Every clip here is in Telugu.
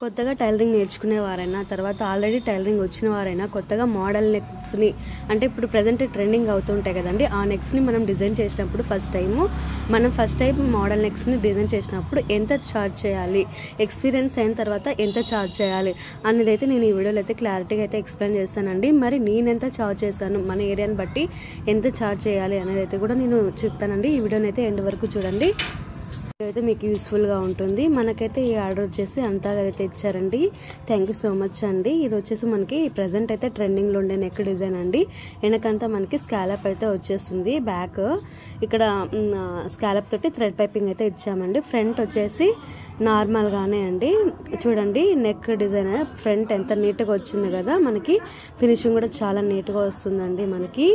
కొత్తగా టైలరింగ్ నేర్చుకునేవారైనా తర్వాత ఆల్రెడీ టైలరింగ్ వచ్చిన వారైనా కొత్తగా మోడల్ నెక్స్ని అంటే ఇప్పుడు ప్రజెంట్ ట్రెండింగ్ అవుతుంటాయి కదండి, ఆ నెక్స్ని మనం డిజైన్ చేసినప్పుడు ఫస్ట్ టైం మోడల్ నెక్స్ని డిజైన్ చేసినప్పుడు ఎంత ఛార్జ్ చేయాలి, ఎక్స్పీరియన్స్ అయిన తర్వాత ఎంత ఛార్జ్ చేయాలి అనేది అయితే నేను ఈ వీడియోలో అయితే క్లారిటీగా అయితే ఎక్స్ప్లెయిన్ చేస్తానండి. మరి నేను ఎంత ఛార్జ్ చేశాను, మన ఏరియాని బట్టి ఎంత ఛార్జ్ చేయాలి అనేది అయితే కూడా నేను చెప్తానండి. ఈ వీడియోని అయితే ఎండ్ వరకు చూడండి, అయితే మీకు యూస్ఫుల్గా ఉంటుంది. మనకైతే ఈ ఆర్డర్ వచ్చేసి అంతగా అయితే ఇచ్చారండి. థ్యాంక్ యూ సో మచ్ అండి. ఇది వచ్చేసి మనకి ప్రజెంట్ అయితే ట్రెండింగ్లో ఉండే నెక్ డిజైన్ అండి. వెనకంతా మనకి స్కాలప్ అయితే వచ్చేస్తుంది. బ్యాక్ ఇక్కడ స్కాలప్ తోటి థ్రెడ్ పైపింగ్ అయితే ఇచ్చామండి. ఫ్రంట్ వచ్చేసి నార్మల్గానే అండి. చూడండి నెక్ డిజైన్ ఫ్రంట్ ఎంత నీట్గా వచ్చింది కదా, మనకి ఫినిషింగ్ కూడా చాలా నీట్గా వస్తుందండి. మనకి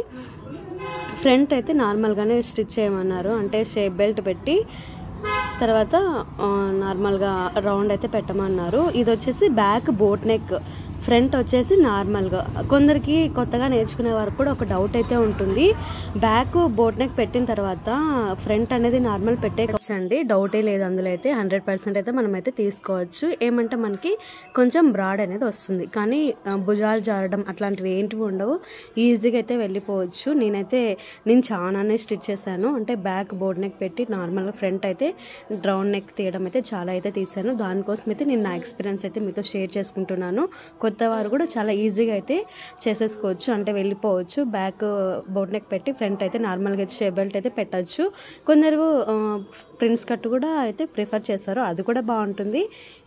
ఫ్రంట్ అయితే నార్మల్గానే స్టిచ్ చేయమన్నారు, అంటే షేప్ బెల్ట్ పెట్టి తర్వాత నార్మల్గా రౌండ్ అయితే పెట్టమన్నారు. ఇది వచ్చేసి బ్యాక్ బోట్ నెక్, ఫ్రంట్ వచ్చేసి నార్మల్గా. కొందరికి కొత్తగా నేర్చుకునే వారికి కూడా ఒక డౌట్ అయితే ఉంటుంది, బ్యాక్ బోట్ నెక్ పెట్టిన తర్వాత ఫ్రంట్ అనేది నార్మల్ పెట్టేయచ్చండి. డౌటే లేదు, అందులో అయితే 100% అయితే మనం అయితే తీసుకోవచ్చు. ఏమంటే మనకి కొంచెం బ్రాడ్ అనేది వస్తుంది, కానీ భుజాలు జారడం అట్లాంటివి ఏంటివి ఉండవు, ఈజీగా అయితే వెళ్ళిపోవచ్చు. నేను చాలానే స్టిచ్ చేశాను, అంటే బ్యాక్ బోట్ నెక్ పెట్టి నార్మల్గా ఫ్రంట్ అయితే రౌండ్ నెక్ తీయడం అయితే చాలా అయితే తీసాను. దానికోసం అయితే నేను నా ఎక్స్పీరియన్స్ అయితే మీతో షేర్ చేసుకుంటున్నాను. కొత్త వారు కూడా చాలా ఈజీగా అయితే చేసేసుకోవచ్చు, అంటే వెళ్ళిపోవచ్చు. బ్యాక్ బోట్ నెక్ పెట్టి ఫ్రంట్ అయితే నార్మల్గా షేప్ బెల్ట్ అయితే పెట్టచ్చు. కొందరు ప్రిన్స్ కట్ కూడా అయితే ప్రిఫర్ చేస్తారు, అది కూడా బాగుంటుంది.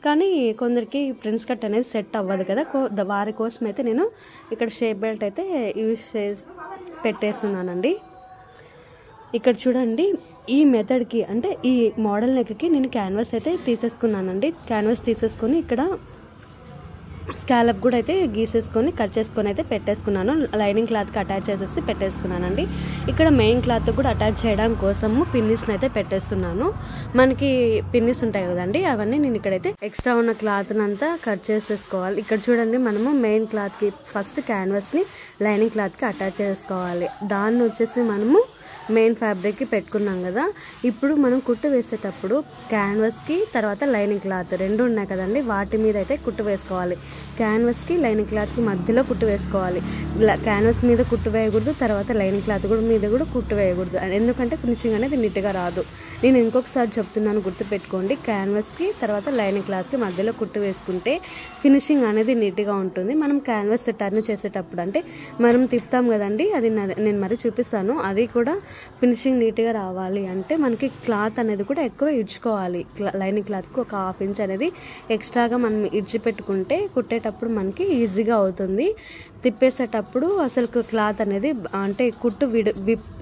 కానీ కొందరికి ప్రిన్స్ కట్ అనేది సెట్ అవ్వదు కదా, వారి కోసం అయితే నేను ఇక్కడ షేప్ బెల్ట్ అయితే యూజ్ చేసి పెట్టేస్తున్నానండి. ఇక్కడ చూడండి, ఈ మెథడ్కి అంటే ఈ మోడల్ నెక్కి నేను క్యాన్వాస్ అయితే తీసేసుకున్నానండి. క్యాన్వాస్ తీసేసుకొని ఇక్కడ స్కాలప్ కూడా అయితే గీసేసుకొని కట్ చేసుకొని అయితే పెట్టేసుకున్నాను. లైనింగ్ క్లాత్కి అటాచ్ చేసేసి పెట్టేసుకున్నానండి. ఇక్కడ మెయిన్ క్లాత్ కూడా అటాచ్ చేయడం కోసము పిన్నిస్ని అయితే పెట్టేస్తున్నాను. మనకి పిన్నిస్ ఉంటాయి కదండి, అవన్నీ నేను ఇక్కడైతే ఎక్స్ట్రా ఉన్న క్లాత్ని అంతా కట్ చేసేసుకోవాలి. ఇక్కడ చూడండి, మనము మెయిన్ క్లాత్కి ఫస్ట్ క్యాన్వాస్ని లైనింగ్ క్లాత్కి అటాచ్ చేసుకోవాలి. దాన్ని వచ్చేసి మనము మెయిన్ ఫ్యాబ్రిక్కి పెట్టుకున్నాం కదా, ఇప్పుడు మనం కుట్టు వేసేటప్పుడు క్యాన్వాస్కి తర్వాత లైనింగ్ క్లాత్ రెండు ఉన్నాయి కదండి, వాటి మీద అయితే కుట్టు వేసుకోవాలి. క్యాన్వాస్కి లైనింగ్ క్లాత్కి మధ్యలో కుట్టు వేసుకోవాలి. క్యాన్వాస్ మీద కుట్టు వేయకూడదు, తర్వాత లైనింగ్ క్లాత్ కూడా మీద కూడా కుట్టు వేయకూడదు, ఎందుకంటే ఫినిషింగ్ అనేది నీట్గా రాదు. నేను ఇంకొకసారి చెప్తున్నాను, గుర్తుపెట్టుకోండి. క్యాన్వాస్కి తర్వాత లైనింగ్ క్లాత్కి మధ్యలో కుట్టు వేసుకుంటే ఫినిషింగ్ అనేది నీట్గా ఉంటుంది. మనం క్యాన్వాస్ టర్న్ చేసేటప్పుడు అంటే మనం తిప్పుతాం కదండి, అది నేను మరి చూపిస్తాను. అది కూడా ఫినిషింగ్ నీట్గా రావాలి అంటే మనకి క్లాత్ అనేది కూడా ఎక్కువ ఇడ్చుకోవాలి. లైనింగ్ క్లాత్కి ఒక 1/2 ఇంచ్ అనేది ఎక్స్ట్రాగా మనం ఇడ్చి పెట్టుకుంటే కుట్టేటప్పుడు మనకి ఈజీగా అవుతుంది. తిప్పేసేటప్పుడు అసలు క్లాత్ అనేది అంటే కుట్టు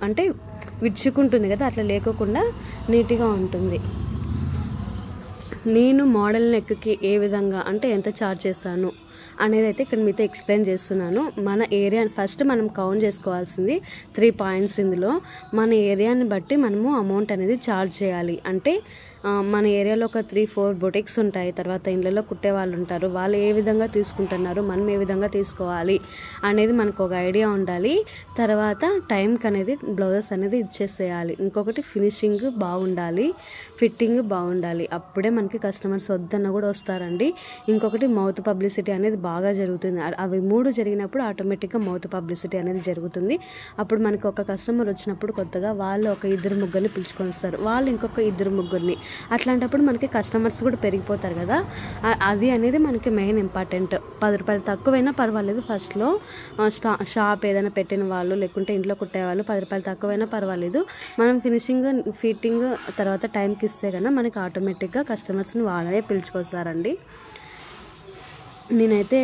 అంటే విడ్చుకుంటుంది కదా, అట్లా లేకోకుండా నీట్గా ఉంటుంది. నేను మోడల్ నెక్కి ఏ విధంగా అంటే ఎంత ఛార్జ్ చేశాను అనేది అయితే ఇక్కడ మీతో ఎక్స్ప్లెయిన్ చేస్తున్నాను. మన ఏరియాని ఫస్ట్ మనం కౌంట్ చేసుకోవాల్సింది 3 పాయింట్స్. ఇందులో మన ఏరియాని బట్టి మనము అమౌంట్ అనేది ఛార్జ్ చేయాలి. అంటే మన ఏరియాలో ఒక 3-4 బొటిక్స్ ఉంటాయి, తర్వాత ఇళ్ళలో కుట్టే వాళ్ళు ఉంటారు. వాళ్ళు ఏ విధంగా తీసుకుంటున్నారు, మనం ఏ విధంగా తీసుకోవాలి అనేది మనకు ఒక ఐడియా ఉండాలి. తర్వాత టైంకి అనేది బ్లౌజెస్ అనేది ఇచ్చేసేయాలి. ఇంకొకటి ఫినిషింగ్ బాగుండాలి, ఫిట్టింగ్ బాగుండాలి, అప్పుడే మనకి కస్టమర్స్ వద్దన్న కూడా వస్తారండి. ఇంకొకటి మౌత్ పబ్లిసిటీ అనేది బాగా జరుగుతుంది. అవి 3 జరిగినప్పుడు ఆటోమేటిక్గా మౌత్ పబ్లిసిటీ అనేది జరుగుతుంది. అప్పుడు మనకి ఒక కస్టమర్ వచ్చినప్పుడు కొత్తగా వాళ్ళు ఒక 2-3 పిలుచుకొని వస్తారు, వాళ్ళు ఇంకొక 2-3. అట్లాంటప్పుడు మనకి కస్టమర్స్ కూడా పెరిగిపోతారు కదా, అది అనేది మనకి మెయిన్ ఇంపార్టెంట్. 10 రూపాయలు తక్కువైనా పర్వాలేదు, ఫస్ట్లో షాప్ ఏదైనా పెట్టిన వాళ్ళు లేకుంటే ఇంట్లో కుట్టేవాళ్ళు 10 రూపాయలు తక్కువైనా పర్వాలేదు. మనం ఫినిషింగ్ ఫిట్టింగ్ తర్వాత టైంకి ఇస్తే కన్నా మనకి ఆటోమేటిక్గా కస్టమర్స్ని వాళ్ళే పిలుచుకొస్తారండి. నేనైతే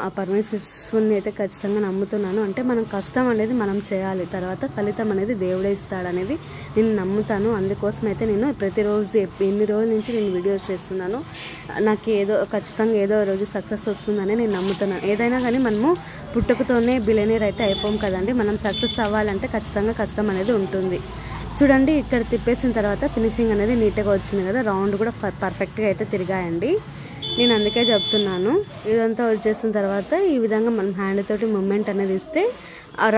ఆ పరమేశ్వరుని అయితే ఖచ్చితంగా నమ్ముతున్నాను. అంటే మనం కష్టం అనేది మనం చేయాలి, తర్వాత ఫలితం అనేది దేవుడే ఇస్తాడనేది నేను నమ్ముతాను. అందుకోసం అయితే నేను ప్రతిరోజు ఎన్ని రోజుల నుంచి నేను వీడియోస్ చేస్తున్నాను. నాకు ఖచ్చితంగా ఏదో రోజు సక్సెస్ వస్తుందని నేను నమ్ముతున్నాను. ఏదైనా కానీ మనము పుట్టుకతోనే బిలియనీర్ అయితే అయిపోం కదండి, మనం సక్సెస్ అవ్వాలంటే ఖచ్చితంగా కష్టం అనేది ఉంటుంది. చూడండి, ఇక్కడ తిప్పేసిన తర్వాత ఫినిషింగ్ అనేది నీట్గా వచ్చింది కదా, రౌండ్ కూడా పర్ఫెక్ట్గా అయితే తిరిగాయండి. నేను అందుకే చెప్తున్నాను. ఇదంతా వచ్చేసిన తర్వాత ఈ విధంగా మనం హ్యాండ్ తోటి మూమెంట్ అనేది ఇస్తే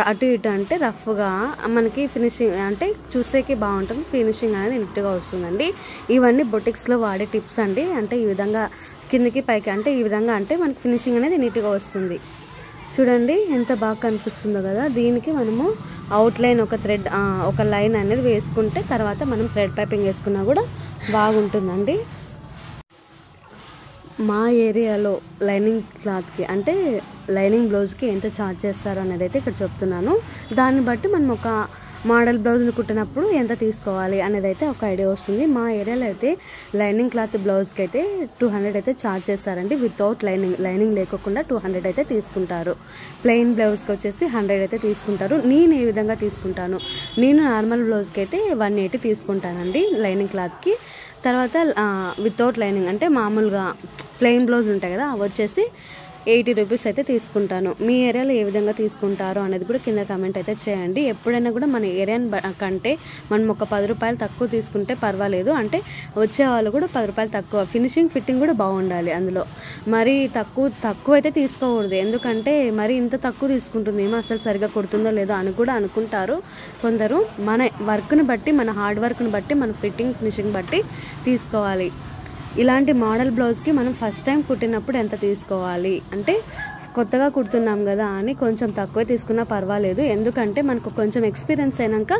అటు ఇటు అంటే రఫ్గా మనకి ఫినిషింగ్ అంటే చూసేకి బాగుంటుంది, ఫినిషింగ్ అనేది నీట్గా వస్తుందండి. ఇవన్నీ బొటిక్స్లో వాడే టిప్స్ అండి. అంటే ఈ విధంగా కిందకి పైకి అంటే ఈ విధంగా అంటే మనకి ఫినిషింగ్ అనేది నీట్గా వస్తుంది. చూడండి ఎంత బాగా కనిపిస్తుందో కదా. దీనికి మనము అవుట్లైన్ ఒక థ్రెడ్ ఒక లైన్ అనేది వేసుకుంటే తర్వాత మనం థ్రెడ్ పైపింగ్ వేసుకున్నా కూడా బాగుంటుందండి. మా ఏరియాలో లైనింగ్ క్లాత్కి అంటే లైనింగ్ బ్లౌజ్కి ఎంత ఛార్జ్ చేస్తారో అనేది అయితే ఇక్కడ చెప్తున్నాను. దాన్ని బట్టి మనం ఒక మోడల్ బ్లౌజ్ని కుట్టినప్పుడు ఎంత తీసుకోవాలి అనేది అయితే ఒక ఐడియా వస్తుంది. మా ఏరియాలో అయితే లైనింగ్ క్లాత్ బ్లౌజ్కి అయితే 200 అయితే ఛార్జ్ చేస్తారండి. వితౌట్ లైనింగ్ లేకుండా 200 అయితే తీసుకుంటారు. ప్లెయిన్ బ్లౌజ్కి వచ్చేసి 100 అయితే తీసుకుంటారు. నేను ఏ విధంగా తీసుకుంటాను, నేను నార్మల్ బ్లౌజ్కి అయితే 180 తీసుకుంటానండి లైనింగ్ క్లాత్కి. తర్వాత వితౌట్ లైనింగ్ అంటే మామూలుగా ప్లెయిన్ బ్లౌజ్ ఉంటాయి కదా, అవి వచ్చేసి 80 రూపీస్ అయితే తీసుకుంటాను. మీ ఏరియాలో ఏ విధంగా తీసుకుంటారో అనేది కూడా కింద కామెంట్ అయితే చేయండి. ఎప్పుడైనా కూడా మన ఏరియాని కంటే మనం ఒక 10 రూపాయలు తక్కువ తీసుకుంటే పర్వాలేదు. అంటే వచ్చే వాళ్ళు కూడా 10 రూపాయలు తక్కువ, ఫినిషింగ్ ఫిట్టింగ్ కూడా బాగుండాలి అందులో. మరి తక్కువ అయితే తీసుకోకూడదు. ఎందుకంటే మరి ఇంత తక్కువ తీసుకుంటుంది ఏమో అసలు సరిగా కుడుతుందో లేదో అని కూడా అనుకుంటారు కొందరు. మన వర్క్ని బట్టి, మన హార్డ్ వర్క్ని బట్టి, మన ఫిట్టింగ్ ఫినిషింగ్ బట్టి తీసుకోవాలి. ఇలాంటి మోడల్ బ్లౌజ్కి మనం ఫస్ట్ టైం కుట్టినప్పుడు ఎంత తీసుకోవాలి అంటే కొత్తగా కుడుతున్నాం కదా అని కొంచెం తక్కువ తీసుకున్నా పర్వాలేదు. ఎందుకంటే మనకు కొంచెం ఎక్స్పీరియన్స్ అయినాక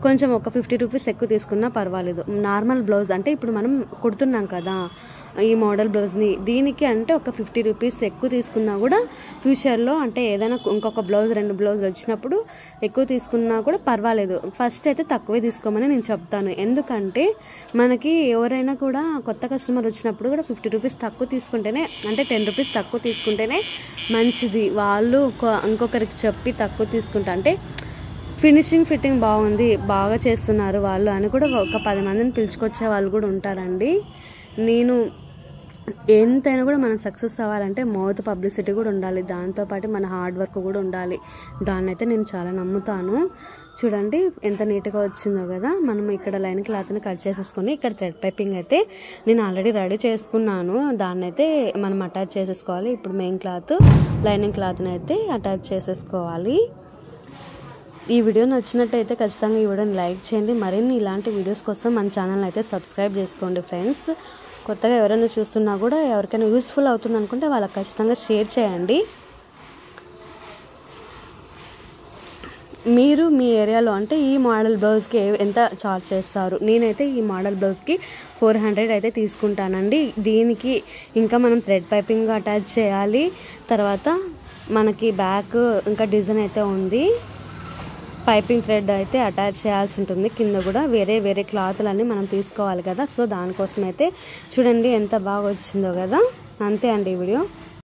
కొంచెం ఒక 50 రూపీస్ ఎక్కువ తీసుకున్నా పర్వాలేదు. నార్మల్ బ్లౌజ్ అంటే ఇప్పుడు మనం కుడుతున్నాం కదా ఈ మోడల్ బ్లౌజ్ని, దీనికి అంటే ఒక 50 రూపీస్ ఎక్కువ తీసుకున్నా కూడా ఫ్యూచర్లో అంటే ఏదైనా ఇంకొక బ్లౌజ్ 2 బ్లౌజులు వచ్చినప్పుడు ఎక్కువ తీసుకున్నా కూడా పర్వాలేదు. ఫస్ట్ అయితే తక్కువే తీసుకోమని నేను చెప్తాను. ఎందుకంటే మనకి ఎవరైనా కూడా కొత్త కస్టమర్ వచ్చినప్పుడు కూడా 50 రూపీస్ తక్కువ తీసుకుంటేనే, అంటే 10 రూపీస్ తక్కువ తీసుకుంటేనే మంచిది. వాళ్ళు ఇంకొకరికి చెప్పి తక్కువ తీసుకుంటా అంటే ఫినిషింగ్ ఫిట్టింగ్ బాగుంది, బాగా చేస్తున్నారు వాళ్ళు అని కూడా ఒక 10 మందిని పిలుచుకొచ్చే వాళ్ళు కూడా ఉంటారండి. నేను ఎంతైనా కూడా మనం సక్సెస్ అవ్వాలంటే మౌత్ పబ్లిసిటీ కూడా ఉండాలి, దాంతోపాటు మన హార్డ్ వర్క్ కూడా ఉండాలి. దాన్నైతే నేను చాలా నమ్ముతాను. చూడండి ఎంత నీట్గా వచ్చిందో కదా. మనం ఇక్కడ లైన్ క్లాత్ని కట్ చేసేసుకొని ఇక్కడ థ్రెడ్ పైపింగ్ అయితే నేను ఆల్రెడీ రెడీ చేసుకున్నాను. దాన్ని అయితే మనం అటాచ్ చేసేసుకోవాలి. ఇప్పుడు మెయిన్ క్లాత్ లైనింగ్ క్లాత్ని అయితే అటాచ్ చేసేసుకోవాలి. ఈ వీడియో నచ్చినట్టయితే ఖచ్చితంగా ఈ వీడియోని లైక్ చేయండి. మరిన్ని ఇలాంటి వీడియోస్ కోసం మన ఛానల్ అయితే సబ్స్క్రైబ్ చేసుకోండి ఫ్రెండ్స్. కొత్తగా ఎవరైనా చూస్తున్నా కూడా ఎవరికైనా యూస్ఫుల్ అవుతుంది అనుకుంటే వాళ్ళకి ఖచ్చితంగా షేర్ చేయండి. మీరు మీ ఏరియాలో అంటే ఈ మోడల్ బ్లౌజ్కి ఎంత ఛార్జ్ చేస్తారు? నేనైతే ఈ మోడల్ బ్లౌజ్కి 400 అయితే తీసుకుంటానండి. దీనికి ఇంకా మనం థ్రెడ్ పైపింగ్ అటాచ్ చేయాలి. తర్వాత మనకి బ్యాక్ ఇంకా డిజైన్ అయితే ఉంది, పైపింగ్ థ్రెడ్ అయితే అటాచ్ చేయాల్సి ఉంటుంది. కింద కూడా వేరే క్లాతులన్నీ మనం తీసుకోవాలి కదా. సో దానికోసం అయితే చూడండి ఎంత బాగా వచ్చిందో కదా. అంతే అండి ఈ వీడియో.